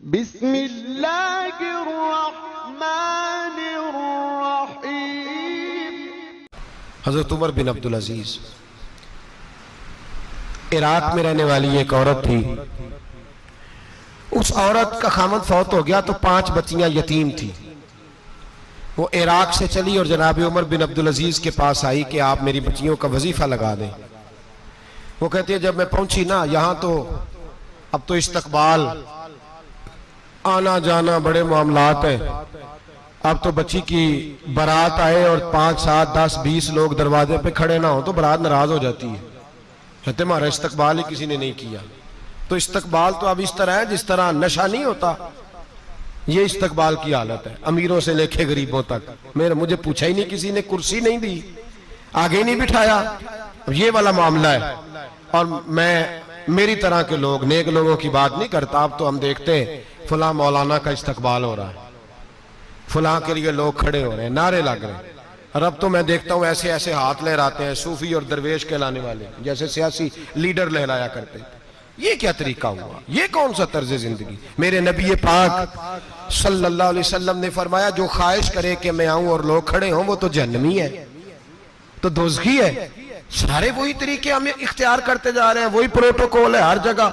بسم اللہ الرحمن الرحیم۔ حضرت عمر بن عبدالعزیز عراق میں رہنے والی ایک عورت تھی۔ اس عورت کا خامد فوت ہو گیا تو 5 بچیاں یتیم تھی۔ وہ عراق سے چلی اور جناب عمر بن عبدالعزیز کے پاس آئی کہ آپ میری بچیوں کا وظیفہ لگا دیں۔ وہ کہتی ہے جب میں پہنچی نا یہاں تو اب تو استقبال آنا جانا بڑے معاملات ہیں، اب تو بچی کی برات آئے اور 5 7 10 20 لوگ دروازے پہ کھڑے نہ ہوں تو برات ناراض ہو جاتی ہے، کہتے ہمارا استقبال ہی کسی نے نہیں کیا۔ تو استقبال تو اب اس طرح ہے جس طرح نشہ نہیں ہوتا، یہ استقبال کی حالت ہے، امیروں سے لے کے غریبوں تک۔ مجھے پوچھا ہی نہیں کسی نے، کرسی نہیں دی، آگے نہیں بٹھایا، یہ والا معاملہ ہے۔ اور میں میری طرح کے لوگ نیک لوگوں کی بات نہیں کرتا، اب تو ہم دیکھتے ہیں فلاں مولانا کا استقبال ہو رہا ہے، فلاں کے لیے لوگ کھڑے ہو رہے ہیں، نعرے لگ رہے ہیں۔ اور اب تو میں دیکھتا ہوں ایسے ایسے ہاتھ لہراتے ہیں صوفی اور درویش کہلانے والے، جیسے سیاسی لیڈر لہرایا کرتے ہیں۔ یہ کیا طریقہ ہوا؟ یہ کون سا طرز زندگی؟ میرے نبی پاک صلی اللہ علیہ وسلم نے فرمایا جو خواہش کرے کہ میں آؤں اور لوگ کھڑے ہوں وہ تو جہنمی ہے، تو دوزخی ہے۔ سارے وہی طریقے ہم اختیار کرتے جا رہے ہیں، وہی پروٹوکول ہے ہر جگہ۔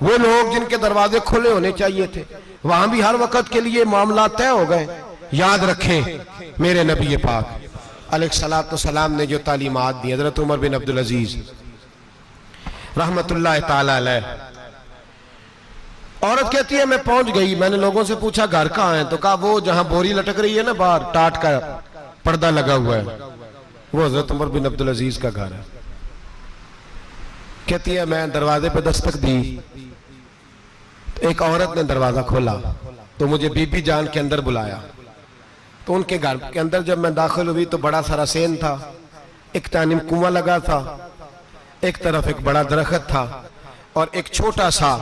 وہ لوگ جن کے دروازے کھلے ہونے چاہیے تھے وہاں بھی ہر وقت کے لیے معاملات طے ہو گئے۔ یاد رکھیں میرے نبی پاک علیہ السلام نے جو تعلیمات دی، حضرت عمر بن عبدالعزیز رحمت اللہ تعالی علیہ، عورت کہتی ہے میں پہنچ گئی، میں نے لوگوں سے پوچھا گھر کہاں ہے، تو کہا وہ جہاں بوری لٹک رہی ہے نا باہر ٹاٹ کا پردہ لگا ہوا ہے وہ حضرت عمر بن عبدالعزیز کا گھر ہے۔ کہتی ہے میں دروازے پہ دستک دی، ایک عورت نے دروازہ کھولا تو مجھے بی بی جان کے اندر بلایا۔ تو ان کے گھر کے اندر جب میں داخل ہوئی تو بڑا سارا سین تھا، ایک جانب کنواں لگا تھا، ایک طرف ایک بڑا درخت تھا، اور ایک چھوٹا سا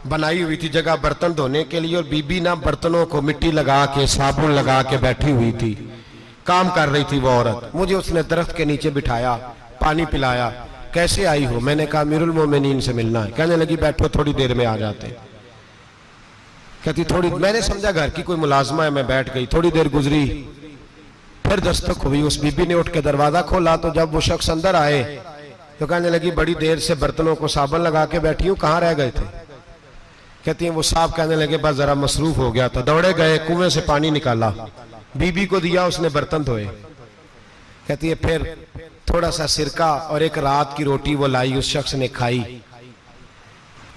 بنائی ہوئی تھی جگہ برتن دھونے کے لیے، اور بی بی نا برتنوں کو مٹی لگا کے صابن لگا کے بیٹھی ہوئی تھی، کام کر رہی تھی وہ عورت۔ مجھے اس نے درخت کے نیچے بٹھایا، پانی پلایا۔ کیسے آئی ہو؟ میں نے کہا امیر المومنین سے ملنا ہے۔ کہنے لگی بیٹھو تھوڑی دیر میں آ جاتے۔ کہتی میں نے سمجھا گھر کی کوئی ملازمہ ہے، میں بیٹھ گئی۔ تھوڑی دیر گزری پھر دستک ہوئی، اس بی بی نے اٹھ کے دروازہ کھولا تو جب وہ شخص اندر آئے تو کہنے لگی بڑی دیر سے برتنوں کو صابن لگا کے بیٹھی ہوں، کہاں رہ گئے تھے؟ کہتی ہیں وہ صاحب کہنے لگے بس ذرا مصروف ہو گیا تھا، دوڑے گئے کنویں سے پانی نکالا، بی بی کو دیا، اس نے برتن دھوئے۔ کہتی ہے پھر تھوڑا سا سرکہ اور ایک رات کی روٹی وہ لائی، اس شخص نے کھائی۔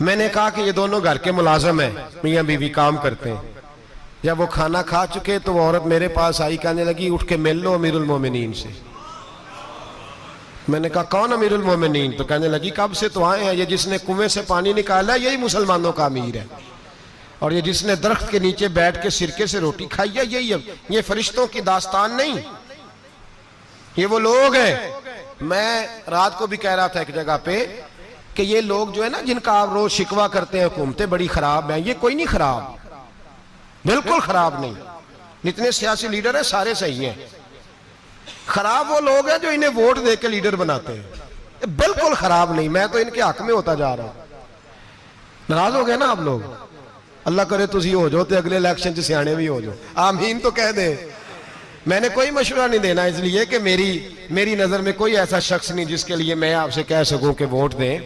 میں نے کہا کہ یہ دونوں گھر کے ملازم ہیں، میاں بیوی کام کرتے ہیں۔ جب وہ کھانا کھا چکے تو وہ عورت میرے پاس آئی، کہنے لگی اٹھ کے مل لو امیر المومنین سے۔ میں نے کہا کون امیر المومنین؟ تو کہنے لگی کب سے تو آئے ہیں، یہ جس نے کنویں سے پانی نکالا یہی مسلمانوں کا امیر ہے، اور یہ جس نے درخت کے نیچے بیٹھ کے سرکے سے روٹی کھائی ہے یہی ہے۔ یہ فرشتوں کی داستان نہیں، یہ وہ لوگ ہیں۔ میں رات کو بھی کہہ رہا تھا ایک جگہ پہ کہ یہ لوگ جو ہے نا جن کا آپ روز شکوہ کرتے ہیں حکومتیں بڑی خراب ہیں، یہ کوئی نہیں خراب، بالکل خراب نہیں۔ جتنے سیاسی لیڈر ہیں سارے صحیح ہیں، خراب وہ لوگ ہیں جو انہیں ووٹ دے کے لیڈر بناتے ہیں، بالکل خراب نہیں۔ میں تو ان کے حق میں ہوتا جا رہا ہوں۔ ناراض ہو گئے نا آپ لوگ؟ اللہ کرے تسی ہو جاؤ تو اگلے الیکشن سے سیانے بھی ہو جاؤ، آمین تو کہہ دیں۔ میں نے کوئی مشورہ نہیں دینا اس لیے کہ میری نظر میں کوئی ایسا شخص نہیں جس کے لیے میں آپ سے کہہ سکوں کہ ووٹ دیں،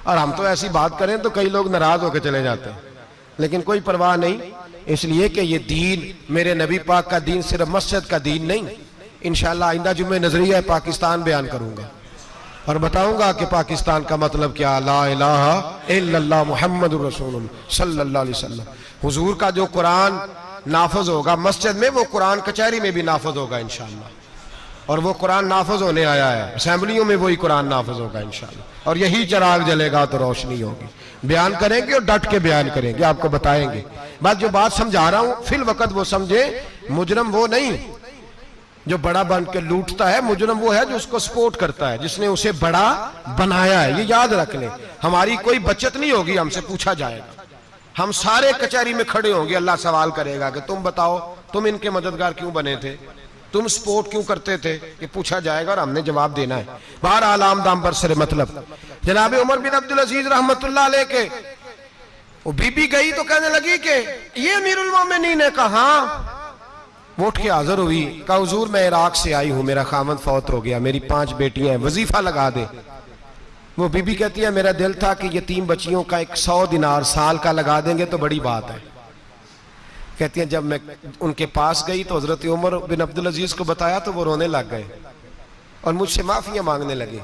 اور ہم تو ایسی بات کریں تو کئی لوگ ناراض ہو کے چلے جاتے ہیں، لیکن کوئی پرواہ نہیں، اس لیے کہ یہ دین میرے نبی پاک کا دین صرف مسجد کا دین نہیں۔ انشاءاللہ آئندہ جمعہ نظریہ پاکستان بیان کروں گا اور بتاؤں گا کہ پاکستان کا مطلب کیا، لا الہ الا اللہ محمد رسول اللہ صلی اللہ علیہ وسلم۔ حضور کا جو قرآن نافذ ہوگا مسجد میں، وہ قرآن کچہری میں بھی نافذ ہوگا انشاءاللہ، اور وہ قرآن نافذ ہونے آیا ہے، اسمبلیوں میں وہی قرآن نافذ ہوگا انشاءاللہ، اور یہی چراغ جلے گا تو روشنی ہوگی۔ بیان کریں گے اور ڈٹ کے بیان کریں گے، آپ کو بتائیں گے۔ بات جو بات سمجھا رہا ہوں فی الوقت وہ سمجھے، مجرم وہ نہیں جو بڑا بن کے لوٹتا ہے، مجرم وہ ہے جو اس کو سپورٹ کرتا ہے، جس نے اسے بڑا بنایا ہے۔ یہ یاد رکھ لیں، ہماری کوئی بچت نہیں ہوگی، ہم سے پوچھا جائے گا، ہم سارے کچہری میں کھڑے ہوں گے، اللہ سوال کرے گا کہ تم بتاؤ تم ان کے مددگار کیوں بنے تھے، تم سپورٹ کیوں کرتے تھے، یہ پوچھا جائے گا اور ہم نے جواب دینا ہے۔ بہرحال عام دام برسر مطلب جناب عمر بن عبدالعزیز رحمت اللہ علیہ کے وہ بی بی گئی تو کہنے لگی کہ یہ امیر المومنین ہے. کہا وہ اٹھ کے حاضر ہوئی, کہا حضور میں عراق سے آئی ہوں, میرا خامند فوت ہو گیا, میری 5 بیٹیاں ہیں, وظیفہ لگا دے. وہ بی بی کہتی ہے میرا دل تھا کہ یتیم بچیوں کا 100 دینار سال کا لگا دیں گے تو بڑی بات ہے. کہتی ہیں جب میں ان کے پاس گئی تو حضرت عمر بن عبدالعزیز کو بتایا تو وہ رونے لگ گئے اور مجھ سے معافیاں مانگنے لگے.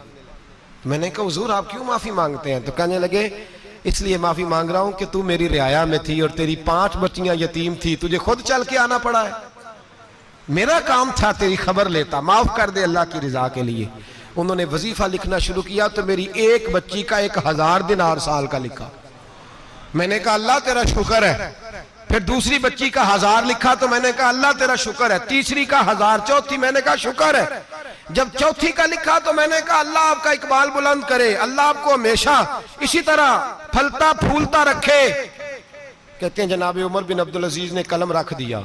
میں نے کہا حضور آپ کیوں معافی مانگتے ہیں؟ تو کہنے لگے اس لیے معافی مانگ رہا ہوں کہ تو میری رعایا میں تھی اور تیری 5 بچیاں یتیم تھی, تجھے خود چل کے آنا پڑا ہے. میرا کام تھا تیری خبر لیتا, معاف کر دے اللہ کی رضا کے لیے. انہوں نے وظیفہ لکھنا شروع کیا تو میری ایک بچی کا 1000 دینار سال کا لکھا. میں نے کہا اللہ تیرا شکر ہے. پھر دوسری بچی کا 1000 لکھا تو میں نے کہا اللہ تیرا شکر ہے. تیسری کا 1000, چوتھی میں نے کہا شکر ہے. جب چوتھی کا لکھا تو میں نے کہا اللہ آپ کا اقبال بلند کرے, اللہ آپ کو ہمیشہ اسی طرح پھلتا پھولتا رکھے. کہتے ہیں جناب عمر بن عبدالعزیز نے قلم رکھ دیا,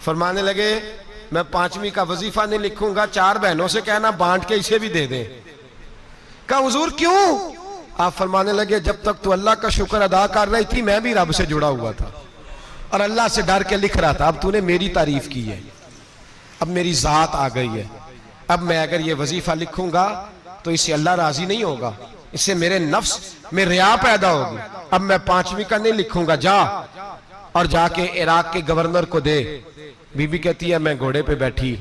فرمانے لگے میں 5ویں کا وظیفہ نہیں لکھوں گا, 4 بہنوں سے کہنا بانٹ کے اسے بھی دے دیں. کہا حضور کیوں؟ آپ فرمانے لگے جب تک تو اللہ کا شکر ادا کر رہی تھی میں بھی رب سے جڑا ہوا تھا اور اللہ سے ڈر کے لکھ رہا تھا. اب تو نے میری تعریف کی ہے, اب میری ذات آ گئی ہے, اب میں اگر یہ وظیفہ لکھوں گا تو اس سے اللہ راضی نہیں ہوگا, اس سے میرے نفس میں ریا پیدا ہوگی. اب میں 5ویں کا نہیں لکھوں گا, جا اور جا کے عراق کے گورنر کو دے. بی بی کہتی ہے میں گھوڑے پہ بیٹھی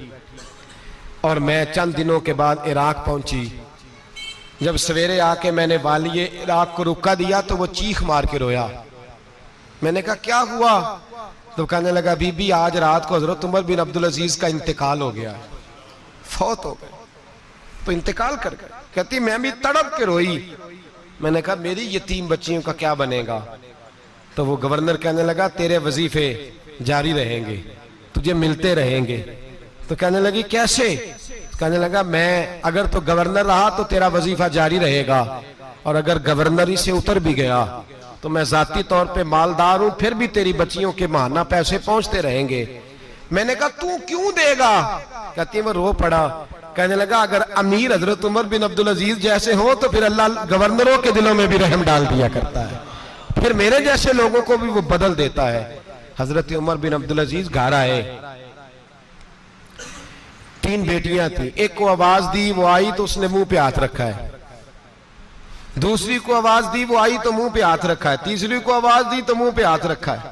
اور میں چند دنوں کے بعد عراق پہنچی. جب سویرے آ کے میں نے والی عراق کو رکا دیا تو وہ چیخ مار کے رویا. میں نے کہا کیا ہوا؟ تو کہنے لگا بی بی آج رات کو حضرت عمر بن عبدالعزیز کا انتقال ہو گیا, فوت ہو گئے. تو انتقال کر گئے. کہتی میں بھی تڑپ کے روئی. میں نے کہا میری یتیم بچیوں کا کیا بنے گا؟ تو وہ گورنر کہنے لگا تیرے وظیفے جاری رہیں گے, تجھے ملتے رہیں گے. تو کہنے لگی کیسے؟ کہنے لگا میں اگر تو گورنر رہا تو تیرا وظیفہ جاری رہے گا, اور اگر گورنری سے اتر بھی گیا تو میں ذاتی طور پہ مالدار ہوں, پھر بھی تیری بچیوں کے ماہانہ پیسے پہنچتے رہیں گے. میں نے کہا تو کیوں دے گا؟ کہتی وہ رو پڑا. کہنے لگا اگر امیر حضرت عمر بن عبدالعزیز جیسے ہوں تو پھر اللہ گورنروں کے دلوں میں بھی رحم ڈال دیا کرتا ہے, پھر میرے جیسے لوگوں کو بھی وہ بدل دیتا ہے. حضرت عمر بن عبدالعزیز گھر آئے, 3 بیٹیاں تھیں. ایک کو آواز دی وہ آئی تو اس نے منہ پہ ہاتھ رکھا ہے, دوسری کو آواز دی وہ آئی تو منہ پہ ہاتھ رکھا ہے, تیسری کو آواز دی تو منہ پہ ہاتھ رکھا ہے.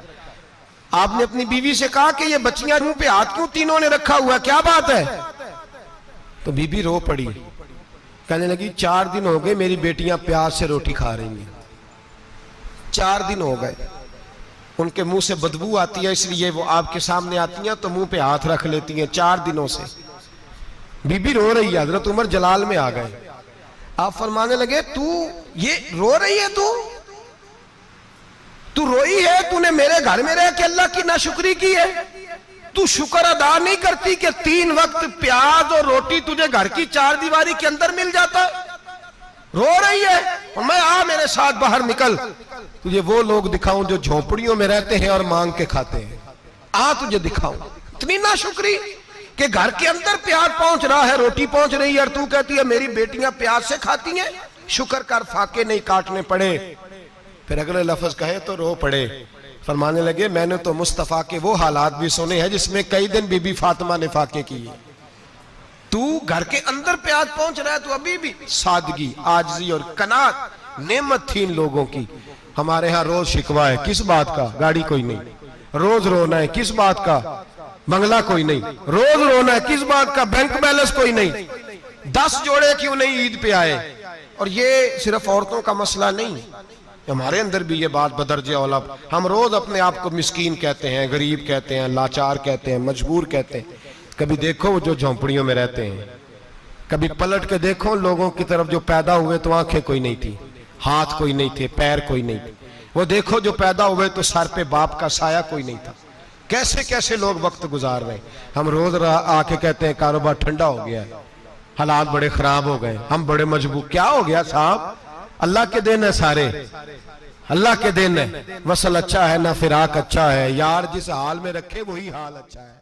آپ نے اپنی بیوی سے کہا کہ یہ بچیاں منہ پہ ہاتھ کیوں تینوں نے رکھا ہوا ہے, کیا بات ہے؟ تو بی بی رو پڑی, کہنے لگی 4 دن ہو گئے میری بیٹیاں پیاس سے روٹی کھا رہی ہیں, 4 دن ہو گئے. ان کے منہ سے بدبو آتی ہے اس لیے وہ آپ کے سامنے آتی ہیں تو منہ پہ ہاتھ رکھ لیتی ہیں 4 دنوں سے. بی بی رو رہی ہے. حضرت عمر جلال میں آ گئے. آپ فرمانے لگے تو یہ رو رہی ہے, تو روئی ہے, تو نے میرے گھر میں رہ کے اللہ کی ناشکری کی ہے, تو شکر ادا نہیں کرتی کہ 3 وقت پیاز اور روٹی تجھے گھر کی 4 دیواری کے اندر مل جاتا ہے. رو رہی ہے. اور میں آ میرے ساتھ باہر نکل, تجھے وہ لوگ دکھاؤں جو جھونپڑیوں میں رہتے ہیں اور مانگ کے کھاتے ہیں. آ تجھے دکھاؤں. اتنی ناشکری کہ گھر کے اندر پیاز پہنچ رہا ہے, روٹی پہنچ رہی ہے, اور تو کہتی ہے میری بیٹیاں پیاز سے کھاتی ہیں. شکر کر فاقے نہیں کاٹنے پڑے. پھر اگلے لفظ کہے تو رو پڑے. فرمانے لگے میں نے تو مصطفیٰ کے وہ حالات بھی سنے ہیں جس میں کئی دن بی بی فاطمہ نے فاقے کی. تو گھر کے اندر پیاز پہنچ رہا ہے, تو ابھی بھی سادگی, عاجزی اور قناعت نعمت تھی ان لوگوں کی. ہمارے ہاں روز شکوا ہے, کس بات کا؟ گاڑی کوئی نہیں. روز رونا ہے, کس بات کا؟ بنگلہ کوئی نہیں. روز رونا ہے, کس بات کا؟ بینک بیلنس کوئی نہیں. 10 جوڑے کیوں نہیں عید پہ آئے؟ اور یہ صرف عورتوں کا مسئلہ نہیں, ہمارے اندر بھی یہ بات بدرجہ اولا. ہم روز اپنے آپ کو مسکین کہتے ہیں, غریب کہتے ہیں, لاچار کہتے ہیں, مجبور کہتے ہیں. کبھی دیکھو جو جھونپڑیوں میں رہتے ہیں, کبھی پلٹ کے دیکھو لوگوں کی طرف جو پیدا ہوئے تو آنکھیں کوئی نہیں تھی, ہاتھ کوئی نہیں تھے, پیر کوئی نہیں تھے. وہ دیکھو جو پیدا ہوئے تو سر پہ باپ کا سایہ کوئی نہیں تھا. کیسے کیسے لوگ وقت گزار رہے ہیں. ہم روز آ کے کہتے ہیں کاروبار ٹھنڈا ہو گیا ہے, حالات بڑے خراب ہو گئے, ہم بڑے مجبور. کیا ہو گیا صاحب؟ اللہ کے دن ہے سارے, اللہ کے دن ہے. وصل اچھا ہے نہ فراق اچھا ہے, یار جس حال میں رکھے وہی حال اچھا ہے.